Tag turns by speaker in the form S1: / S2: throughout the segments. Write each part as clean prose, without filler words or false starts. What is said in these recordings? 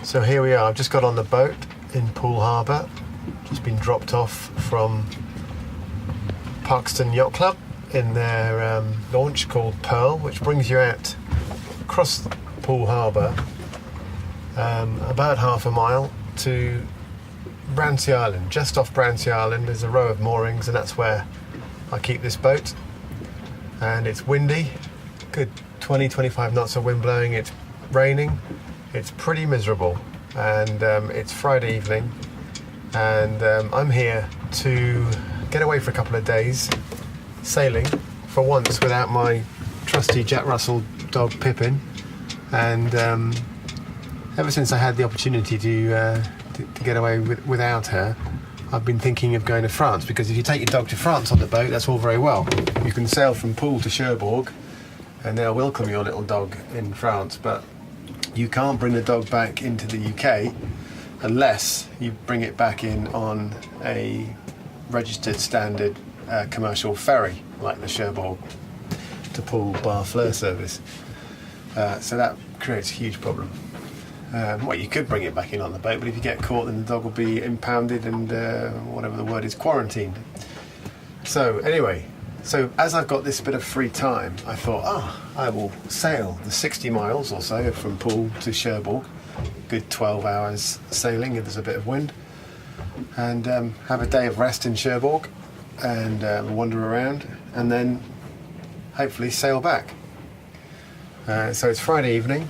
S1: So here we are, I've just got on the boat in Poole Harbour, just been dropped off from Parkston Yacht Club in their launch called Pearl, which brings you out across Poole Harbour about half a mile to Brancy Island. Just off Brancy Island there's a row of moorings, and that's where I keep this boat. And it's windy, good 20-25 knots of wind blowing, it's raining, it's pretty miserable, and it's Friday evening, and I'm here to get away for a couple of days sailing, for once without my trusty Jack Russell dog Pippin. And ever since I had the opportunity to get away without her, I've been thinking of going to France, because if you take your dog to France on the boat, that's all very well. You can sail from Poole to Cherbourg and they'll welcome your little dog in France, but you can't bring the dog back into the UK unless you bring it back in on a registered standard commercial ferry like the Cherbourg to Poole Barfleur service. So that creates a huge problem. Well, you could bring it back in on the boat, but if you get caught, then the dog will be impounded and whatever the word is, quarantined. So anyway, so as I've got this bit of free time, I thought, I will sail the 60 miles or so from Poole to Cherbourg, good 12 hours sailing if there's a bit of wind, and have a day of rest in Cherbourg and wander around, and then hopefully sail back. So it's Friday evening,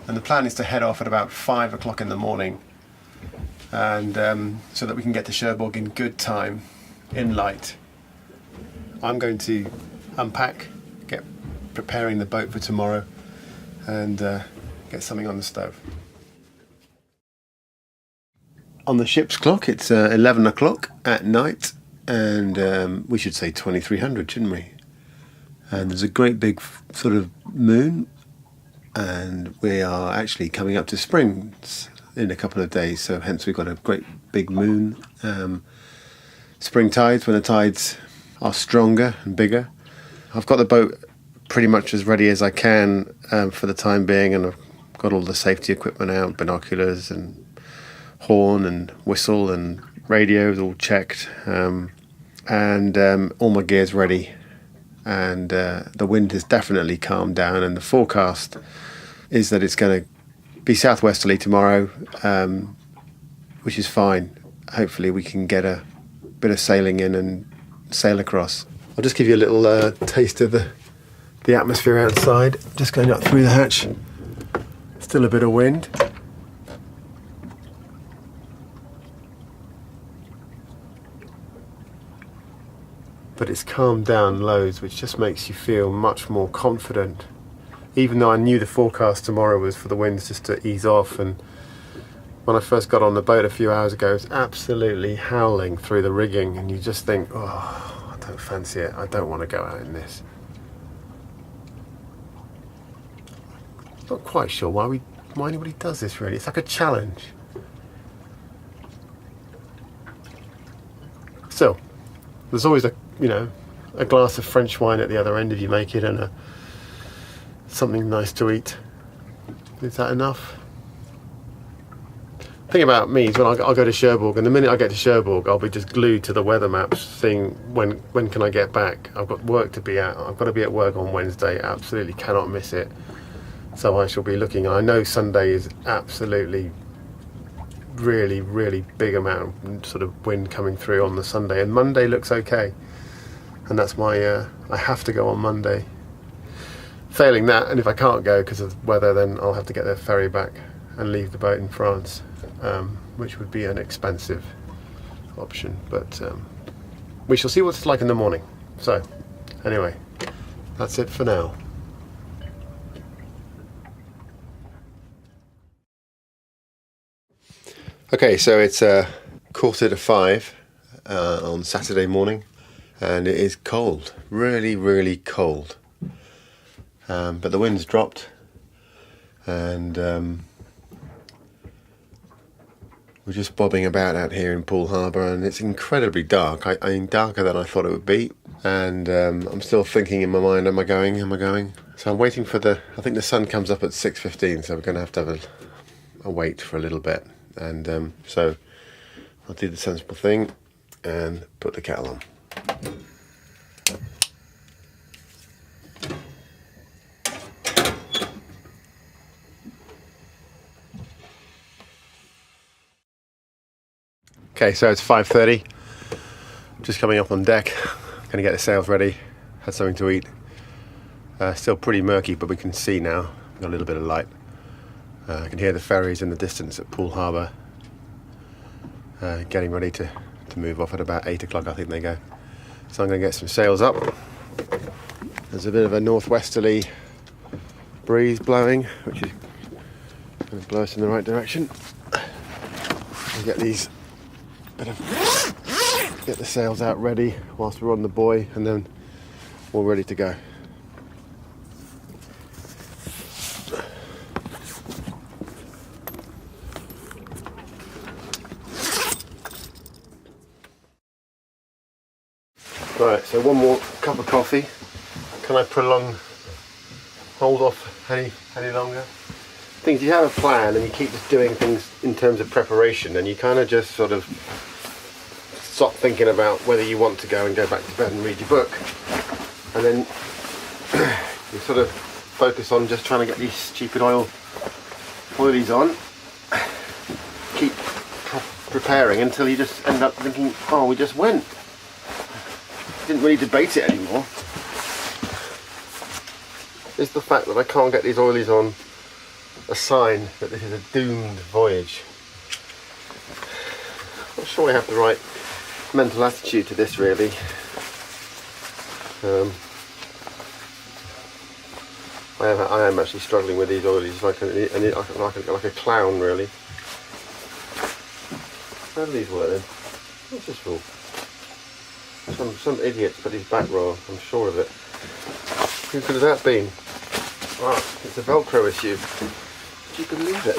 S1: and the plan is to head off at about 5 o'clock in the morning, and so that we can get to Cherbourg in good time, in light. I'm going to unpack, get preparing the boat for tomorrow, and get something on the stove. On the ship's clock, it's 11 o'clock at night, and we should say 2300, shouldn't we? And there's a great big sort of moon, and we are actually coming up to spring in a couple of days, so hence we've got a great big moon. Spring tides, when the tides are stronger and bigger. I've got the boat pretty much as ready as I can for the time being, and I've got all the safety equipment out, binoculars and horn and whistle and radios all checked, and all my gear's ready. And the wind has definitely calmed down, and the forecast is that it's going to be southwesterly tomorrow, which is fine. Hopefully we can get a bit of sailing in and sail across. I'll just give you a little taste of the atmosphere outside. Just going up through the hatch, still a bit of wind. But it's calmed down loads, which just makes you feel much more confident. Even though I knew the forecast tomorrow was for the winds just to ease off, and when I first got on the boat a few hours ago, it was absolutely howling through the rigging, and you just think, I don't fancy it, I don't want to go out in this. Not quite sure why anybody does this really. It's like a challenge. Still, there's always a glass of French wine at the other end if you make it, and something nice to eat. Is that enough? The thing about me is when I'll go to Cherbourg, and the minute I get to Cherbourg, I'll be just glued to the weather maps, seeing when can I get back. I've got work to be at. I've got to be at work on Wednesday. Absolutely cannot miss it. So I shall be looking. I know Sunday is absolutely really, really big amount of sort of wind coming through on the Sunday, and Monday looks okay. And that's my, I have to go on Monday. Failing that, and if I can't go because of weather, then I'll have to get the ferry back and leave the boat in France, which would be an expensive option. But we shall see what it's like in the morning. So, anyway, that's it for now. Okay, so it's 4:45 on Saturday morning, and it is cold, really, really cold. But the wind's dropped, and we're just bobbing about out here in Poole Harbour, and it's incredibly dark. I mean, darker than I thought it would be, and I'm still thinking in my mind, am I going? So I'm waiting for I think the sun comes up at 6:15, so we're going to have
S2: I'll wait for a little bit, and so I'll do the sensible thing and put the kettle on. Okay, so it's 5:30. Just coming up on deck. Gonna get the sails ready. Had something to eat. Still pretty murky, but we can see now. Got a little bit of light. I can hear the ferries in the distance at Poole harbour. Getting ready to move off at about 8 o'clock, I think they go. So I'm going to get some sails up. There's a bit of a northwesterly breeze blowing, which is going to blow us in the right direction. We'll get the sails out ready whilst we're on the buoy, and then we're ready to go. Right, so one more cup of coffee. Can I hold off any longer? Things, you have a plan and you keep just doing things in terms of preparation, and you kind of just sort of stop thinking about whether you want to go and go back to bed and read your book, and then you sort of focus on just trying to get these stupid oilies on. Keep preparing until you just end up thinking, oh, we just went. Didn't really debate it anymore. Is the fact that I can't get these oilies on a sign that this is a doomed voyage? I'm not sure I have the right mental attitude to this, really. I am actually struggling with these oilies like a clown, really. How do these work then? What's this for? Some idiot's put his back row, I'm sure of it. Who could have that been? Ah, it's a Velcro issue. Would you believe it?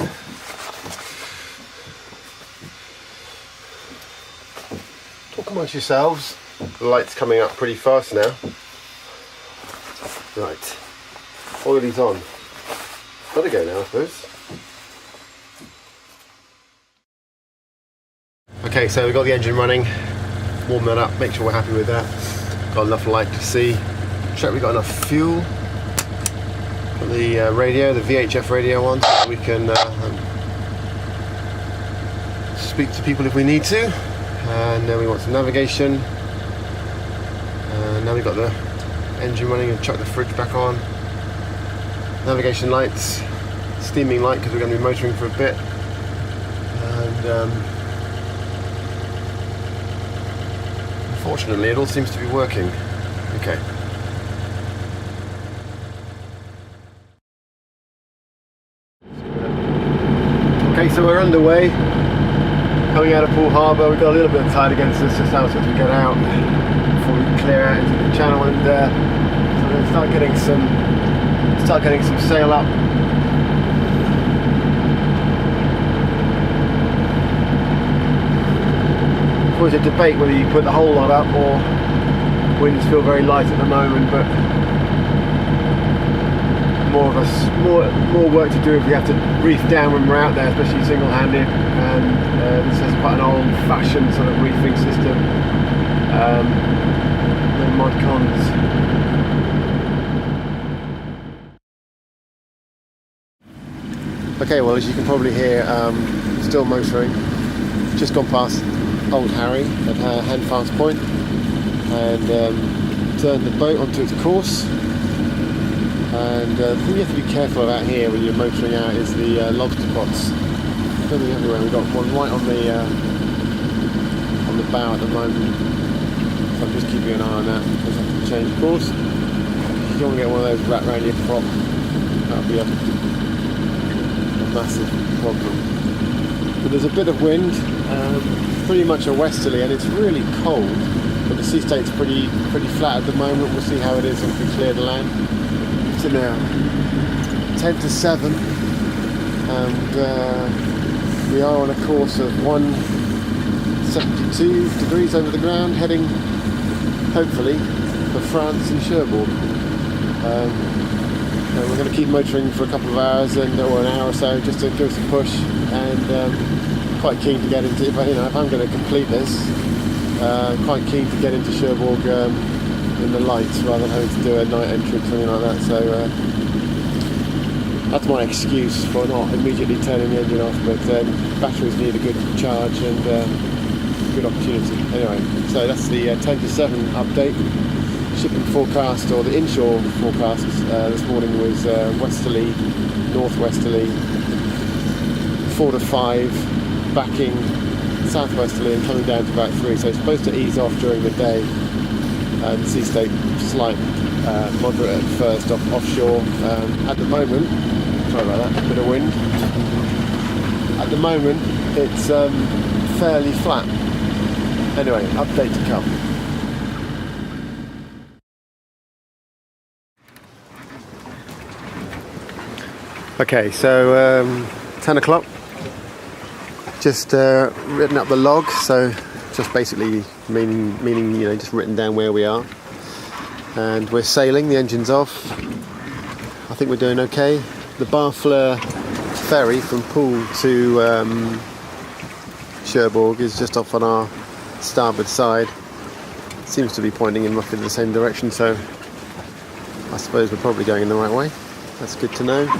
S2: Talk amongst yourselves. The light's coming up pretty fast now. Right. Oilies on. Gotta go now, I suppose. Okay, so we've got the engine running. Warm that up, make sure we're happy with that. Got enough light to see. Check we've got enough fuel for the radio, the VHF radio one, so that we can speak to people if we need to. And then we want some navigation. Now we've got the engine running, and chuck the fridge back on. Navigation lights, steaming light because we're going to be motoring for a bit. And fortunately, it all seems to be working. Okay. Okay, so we're underway. Coming out of Poole harbour, we've got a little bit of tide against us just now as we get out before we clear out into the channel, and so we're going to start getting some sail up. Always a debate whether you put the whole lot up, or winds feel very light at the moment, but more work to do if we have to reef down when we're out there, especially single-handed. And this is quite an old-fashioned sort of reefing system. No mod cons. Okay, well, as you can probably hear, still motoring. Just gone past Old Harry at Handfast Point, and turned the boat onto its course. And the thing you have to be careful about here when you're motoring out is the lobster pots. Don't be everywhere. We've got one right on the bow at the moment, so I'm just keeping an eye on that. Just have to change course. You don't want to get one of those wrapped around your prop. That would be a massive problem. But there's a bit of wind, pretty much a westerly, and it's really cold. But the sea state's pretty flat at the moment. We'll see how it is once we clear the land. So now 10 to 7, and we are on a course of 172 degrees over the ground, heading hopefully for France and Cherbourg. And we're going to keep motoring for a couple of hours or an hour or so just to give us a push. And quite keen to get into, if I'm going to complete this, quite keen to get into Cherbourg in the lights rather than having to do a night entry or something like that. So that's my excuse for not immediately turning the engine off. But batteries need a good charge and good opportunity. Anyway, so that's the 10 to 7 update. Shipping forecast, or the inshore forecast this morning was westerly, northwesterly, 4 to 5, backing southwesterly and coming down to about 3. So it's supposed to ease off during the day. The sea state slight moderate at first offshore. At the moment, sorry about that, a bit of wind. At the moment, it's fairly flat. Anyway, update to come. Okay, so 10 o'clock, just written up the log, so just basically meaning just written down where we are, and we're sailing, the engine's off. I think we're doing okay. The Barfleur ferry from Poole to Cherbourg is just off on our starboard side, seems to be pointing in roughly the same direction, so I suppose we're probably going in the right way. That's good to know.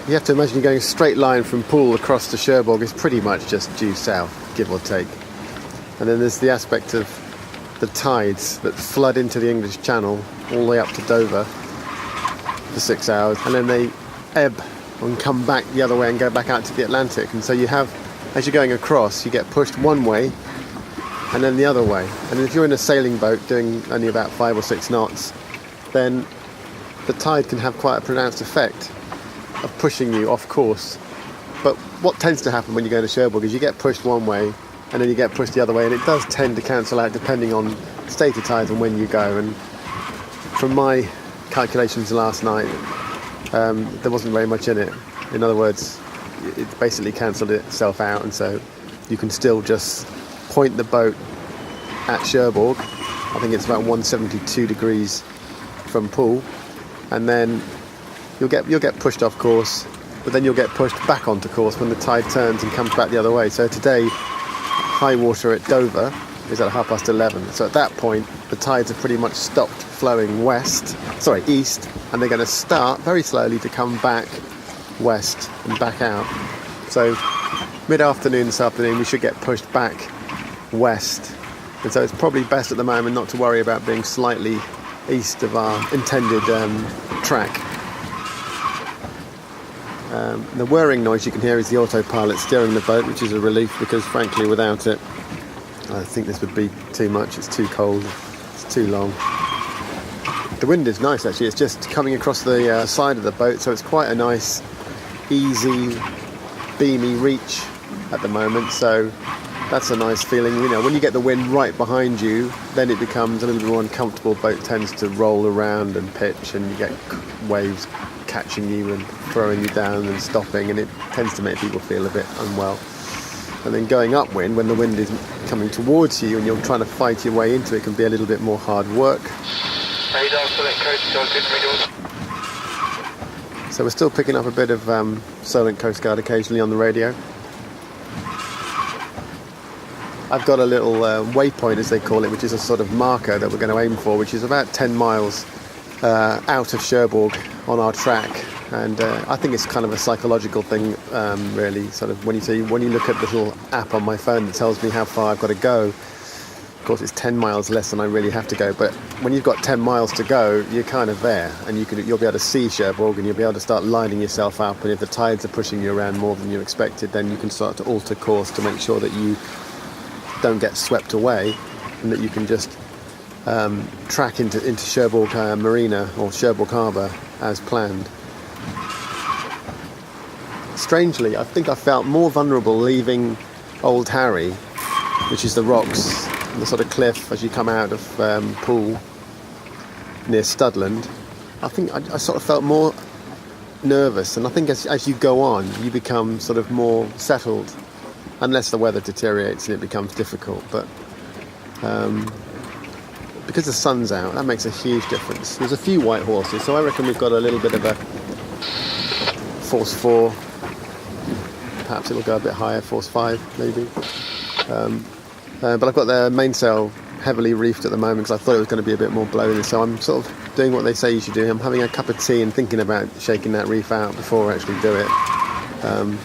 S2: You have to imagine you're going a straight line from Poole across to Cherbourg is pretty much just due south, give or take. And then there's the aspect of the tides that flood into the English Channel all the way up to Dover for 6 hours, and then they ebb and come back the other way and go back out to the Atlantic. And so you have, as you're going across, you get pushed one way and then the other way. And if you're in a sailing boat doing only about 5 or 6 knots, then the tide can have quite a pronounced effect of pushing you off course. But what tends to happen when you go to Cherbourg is you get pushed one way and then you get pushed the other way, and it does tend to cancel out depending on state of tides and when you go. And from my calculations last night, there wasn't very much in it. In other words, it basically cancelled itself out, and so you can still just point the boat at Cherbourg. I think it's about 172 degrees from Poole, and then you'll get pushed off course, but then you'll get pushed back onto course when the tide turns and comes back the other way. So today, high water at Dover is at 11:30. So at that point, the tides have pretty much stopped flowing east, and they're going to start very slowly to come back west and back out. So mid-afternoon this afternoon, we should get pushed back west. And so it's probably best at the moment not to worry about being slightly east of our intended track. The whirring noise you can hear is the autopilot steering the boat, which is a relief because frankly without it I think this would be too much. It's too cold, it's too long. The wind is nice actually, it's just coming across the side of the boat, so it's quite a nice easy beamy reach at the moment, so that's a nice feeling. When you get the wind right behind you, then it becomes a little bit more uncomfortable. Boat tends to roll around and pitch, and you get waves catching you and throwing you down and stopping, and it tends to make people feel a bit unwell. And then going upwind, when the wind is coming towards you and you're trying to fight your way into it, can be a little bit more hard work. So we're still picking up a bit of Solent Coast Guard occasionally on the radio. I've got a little waypoint, as they call it, which is a sort of marker that we're going to aim for, which is about 10 miles out of Cherbourg on our track. And I think it's kind of a psychological thing, really. Sort of when you look at the little app on my phone that tells me how far I've got to go. Of course, it's 10 miles less than I really have to go. But when you've got 10 miles to go, you're kind of there, and you'll be able to see Cherbourg, and you'll be able to start lining yourself up. And if the tides are pushing you around more than you expected, then you can start to alter course to make sure that you don't get swept away, and that you can just track into Cherbourg Marina or Cherbourg harbour as planned. Strangely, I think I felt more vulnerable leaving Old Harry, which is the rocks, the sort of cliff as you come out of Poole near Studland. I think I sort of felt more nervous, and I think as you go on, you become sort of more settled, unless the weather deteriorates and it becomes difficult. But because the sun's out, that makes a huge difference. There's a few white horses, so I reckon we've got a little bit of a force 4. Perhaps it'll go a bit higher, force 5 maybe. But I've got the mainsail heavily reefed at the moment because I thought it was going to be a bit more blowy, so I'm sort of doing what they say you should do. I'm having a cup of tea and thinking about shaking that reef out before I actually do it,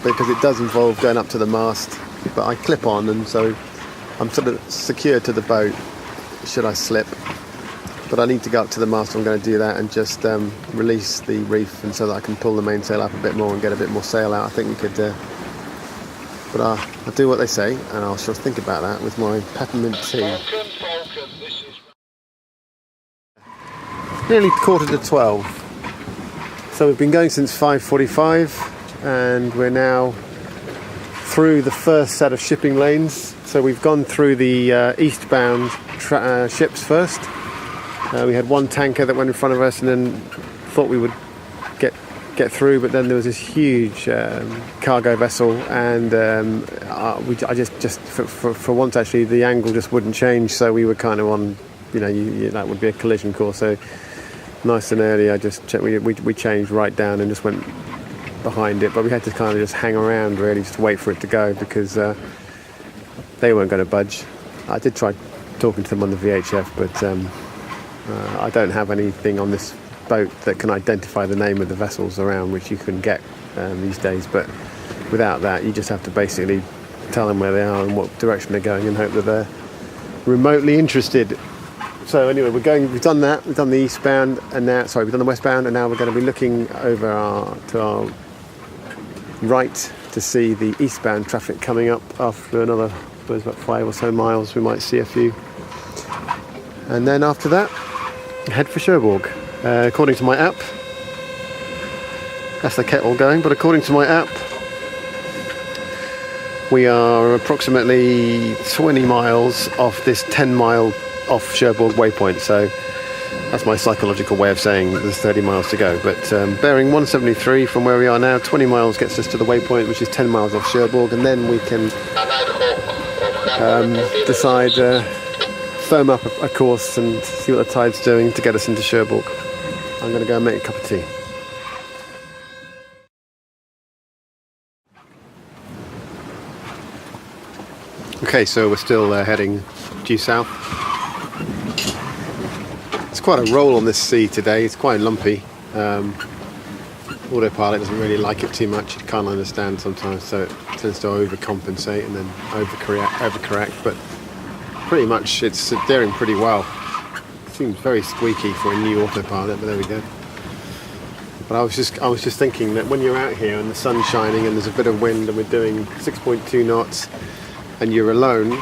S2: because it does involve going up to the mast, but I clip on, and so I'm sort of secured to the boat should I slip, but I need to go up to the mast. I'm going to do that and just release the reef, and so that I can pull the mainsail up a bit more and get a bit more sail out. I think we could but I'll do what they say, and I shall think about that with my peppermint tea. Nearly 11:45. So we've been going since 5:45, and we're now through the first set of shipping lanes. So we've gone through the eastbound ships first. We had one tanker that went in front of us, and then thought we would get through, but then there was this huge cargo vessel, and I just for once actually the angle just wouldn't change, so we were kind of on, that would be a collision course. So nice and early, I just checked. We changed right down and just went behind it, but we had to kind of just hang around really, just to wait for it to go, because they weren't going to budge. I did try talking to them on the VHF, but I don't have anything on this boat that can identify the name of the vessels around, which you can get these days, but without that you just have to basically tell them where they are and what direction they're going and hope that they're remotely interested. So anyway, we've done that, we've done the eastbound, and now, we've done the westbound, and now we're going to be looking over to our right to see the eastbound traffic coming up after another, I suppose, about 5 or so miles. We might see a few, and then after that head for Cherbourg. According to my app, that's the kettle going, but according to my app, we are approximately 20 miles off this 10-mile off Cherbourg waypoint, so that's my psychological way of saying there's 30 miles to go. But bearing 173 from where we are now, 20 miles gets us to the waypoint, which is 10 miles off Cherbourg, and then we can decide, firm up a course and see what the tide's doing to get us into Cherbourg. I'm going to go and make a cup of tea. Okay, so we're still heading due south. It's quite a roll on this sea today. It's quite lumpy. Autopilot doesn't really like it too much. It can't understand sometimes, so it tends to overcompensate and then overcorrect. But pretty much it's steering pretty well. Seems very squeaky for a new autopilot, but there we go. But I was just thinking that when you're out here and the sun's shining and there's a bit of wind and we're doing 6.2 knots and you're alone,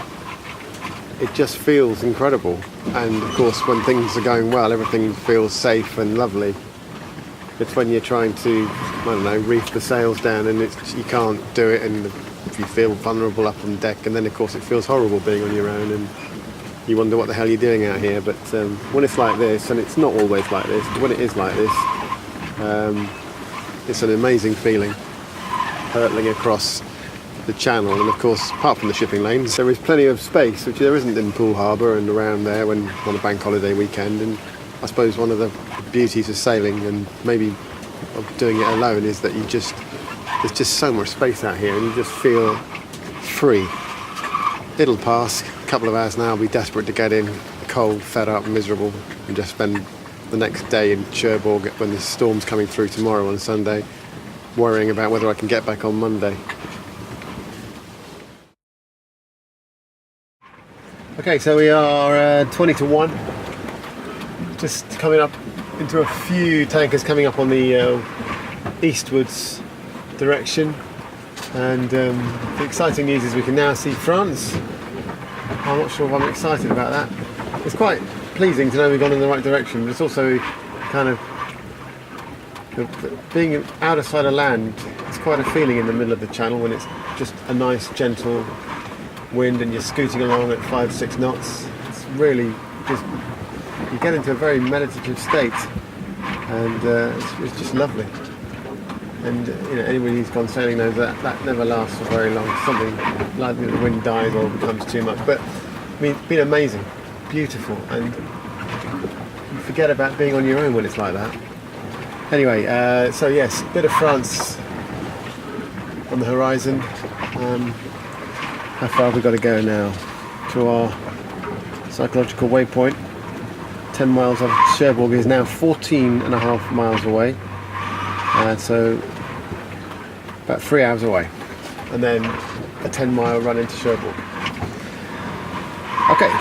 S2: it just feels incredible. And of course, when things are going well, everything feels safe and lovely. It's when you're trying to, reef the sails down and you can't do it, and you feel vulnerable up on deck, and then of course it feels horrible being on your own, and you wonder what the hell you're doing out here. But when it's like this, and it's not always like this, but when it is like this, it's an amazing feeling, hurtling across the channel. And of course, apart from the shipping lanes, there is plenty of space, which there isn't in Poole harbour and around there when on a bank holiday weekend. And I suppose one of the beauties of sailing, and maybe of doing it alone, is that there's just so much space out here and you just feel free. It'll pass. A couple of hours now, I'll be desperate to get in, cold, fed up, miserable, and just spend the next day in Cherbourg when the storm's coming through tomorrow on Sunday, worrying about whether I can get back on Monday. Okay, so we are 20 to 1, just coming up into a few tankers coming up on the eastwards direction, and the exciting news is we can now see France. I'm not sure if I'm excited about that. It's quite pleasing to know we've gone in the right direction, but it's also kind of being out of sight of land. It's quite a feeling in the middle of the channel when it's just a nice gentle wind and you're scooting along at 5-6 knots. It's really just, you get into a very meditative state, and it's just lovely. And anybody who's gone sailing knows that never lasts for very long. Something like the wind dies or becomes too much. But I mean, it's been amazing, beautiful, and
S1: forget about being on your own when it's like that. Anyway, so yes, bit of France on the horizon. How far have we got to go now to our psychological waypoint? 10 miles off Cherbourg is now 14.5 miles away, so about 3 hours away, and then a 10-mile run into Cherbourg. Okay.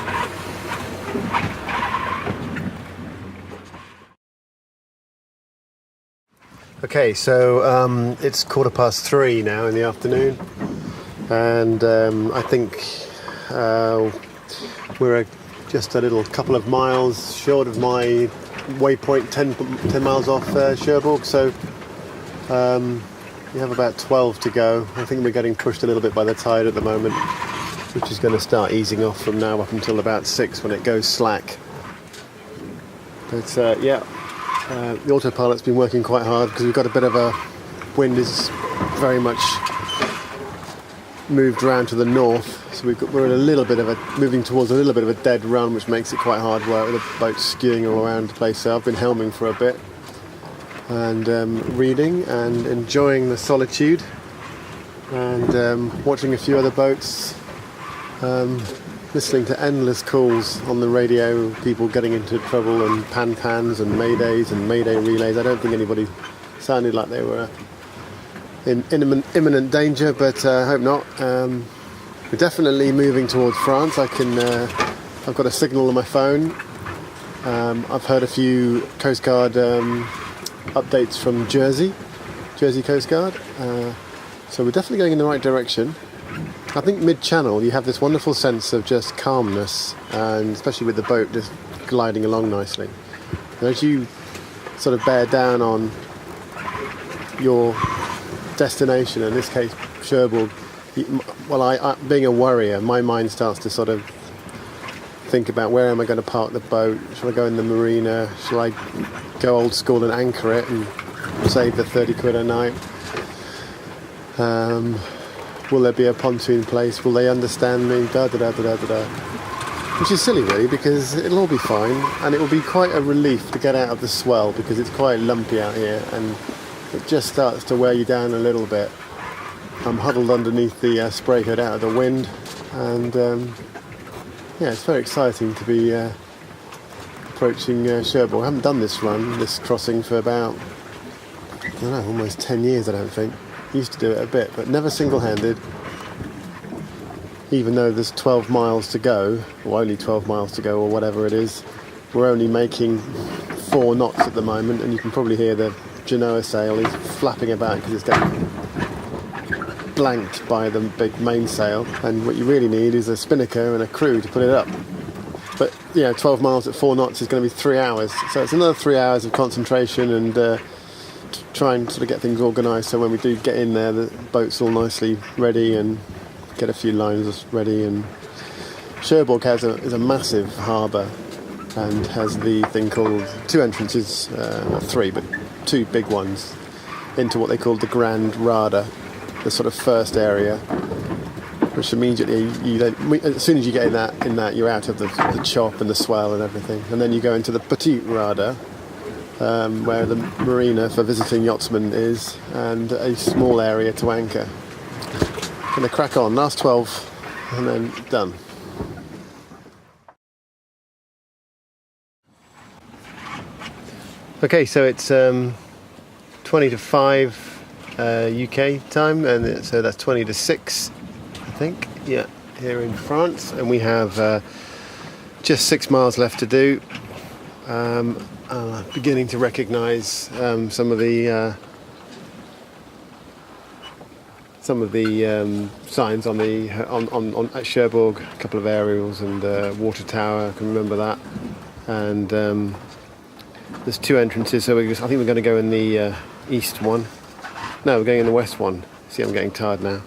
S1: Okay, so it's 3:15 now in the afternoon, and I think we're just a little couple of miles short of my waypoint, 10 miles off Cherbourg, so we have about 12 to go. I think we're getting pushed a little bit by the tide at the moment, which is going to start easing off from now up until about 6 when it goes slack. But the autopilot's been working quite hard because we've got a bit of a wind is very much moved around to the north, so we're in a little bit of moving towards a little bit of a dead run, which makes it quite hard work with the boat skewing all around the place. So I've been helming for a bit and reading and enjoying the solitude and watching a few other boats, listening to endless calls on the radio, people getting into trouble and pans and maydays and mayday relays. I don't think anybody sounded like they were in imminent danger, but I hope not. We're definitely moving towards France. I've got a signal on my phone. I've heard a few Coast Guard updates from Jersey Coast Guard. So we're definitely going in the right direction. I think mid-channel you have this wonderful sense of just calmness, and especially with the boat just gliding along nicely. And as you sort of bear down on your destination, in this case Cherbourg, I being a worrier, my mind starts to sort of think about where am I going to park the boat. Shall I go in the Marina? Shall I go old school and anchor it and save the 30 quid a night? Will there be a pontoon place? Will they understand me? Which is silly really, because it'll all be fine, and it will be quite a relief to get out of the swell because it's quite lumpy out here and it just starts to wear you down a little bit. I'm huddled underneath the spray hood out of the wind, and it's very exciting to be approaching Cherbourg. I haven't done this crossing for about, almost 10 years I don't think. Used to do it a bit, but never single-handed. Even though there's 12 miles to go, or only 12 miles to go, or whatever it is, we're only making 4 knots at the moment, and you can probably hear the Genoa sail is flapping about because it's getting blanked by the big mainsail, and what you really need is a spinnaker and a crew to put it up. But 12 miles at 4 knots is going to be 3 hours, so it's another 3 hours of concentration and try and sort of get things organised, so when we do get in there the boat's all nicely ready and get a few lines ready. And Cherbourg is a massive harbour and has the thing called 2 entrances, not 3 but 2 big ones into what they call the Grand Rada, the sort of first area, which immediately as soon as you get in that you're out of the chop and the swell and everything, and then you go into the Petit Rada, where the marina for visiting yachtsmen is, and a small area to anchor. Gonna crack on, last 12 and then done. Okay, so it's 20 to 5 UK time, and so that's 20 to 6 I think, here in France, and we have just 6 miles left to do. Beginning to recognise some of the signs on at Cherbourg, a couple of aerials and water tower. I can remember that, and there's 2 entrances. So I think we're going to go in the east one. No, we're going in the west one. See, I'm getting tired now.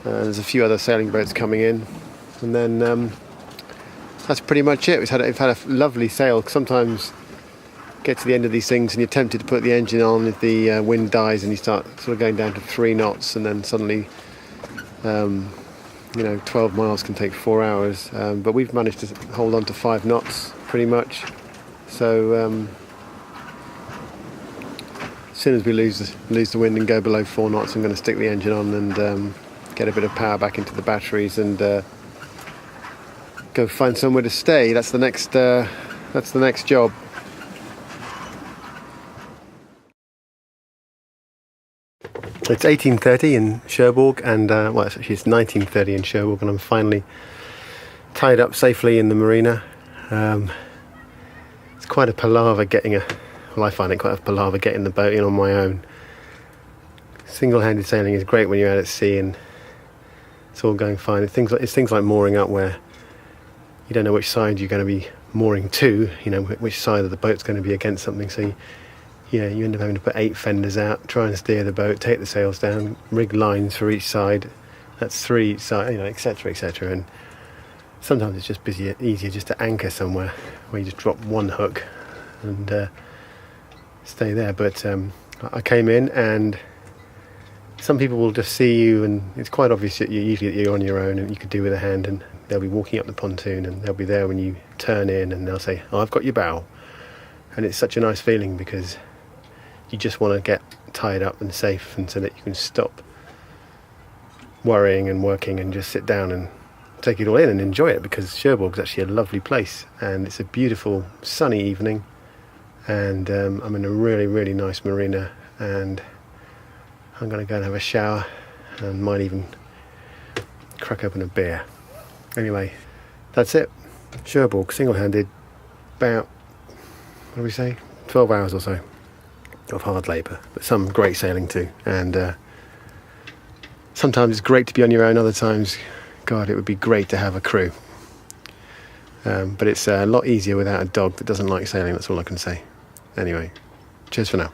S1: There's a few other sailing boats coming in, and then that's pretty much it. We've had a lovely sail. Sometimes get to the end of these things and you're tempted to put the engine on if the wind dies and you start sort of going down to 3 knots, and then suddenly 12 miles can take 4 hours, but we've managed to hold on to 5 knots pretty much,
S2: So as soon as we lose the wind and go below 4 knots, I'm going to stick the engine on and get a bit of power back into the batteries and go find somewhere to stay. That's the next job. It's 18:30 in Cherbourg, and actually it's 19:30 in Cherbourg, and I'm finally tied up safely in the Marina. It's quite a palaver I find it quite a palaver getting the boat in on my own. Single-handed sailing is great when you're out at sea and it's all going fine. It's things like mooring up where you don't know which side you're going to be mooring to, which side of the boat's going to be against something, so you end up having to put 8 fenders out, try and steer the boat, take the sails down, rig lines for each side. That's 3 each side, etc, etc. And sometimes it's just easier just to anchor somewhere where you just drop one hook and stay there. But I came in, and some people will just see you, and it's quite obvious that you're on your own and you could do with a hand, and they'll be walking up the pontoon and they'll be there when you turn in, and they'll say, "Oh, I've got your bow." And it's such a nice feeling because you just want to get tied up and safe, and so that you can stop worrying and working and just sit down and take it all in and enjoy it, because Cherbourg is actually a lovely place and it's a beautiful sunny evening, and I'm in a really, really nice marina, and I'm going to go and have a shower and might even crack open a beer. Anyway, that's it. Cherbourg, single-handed, about, 12 hours or so of hard labour, but some great sailing too. And sometimes it's great to be on your own, other times, God, it would be great to have a crew. But it's a lot easier without a dog that doesn't like sailing, that's all I can say. Anyway, cheers for now.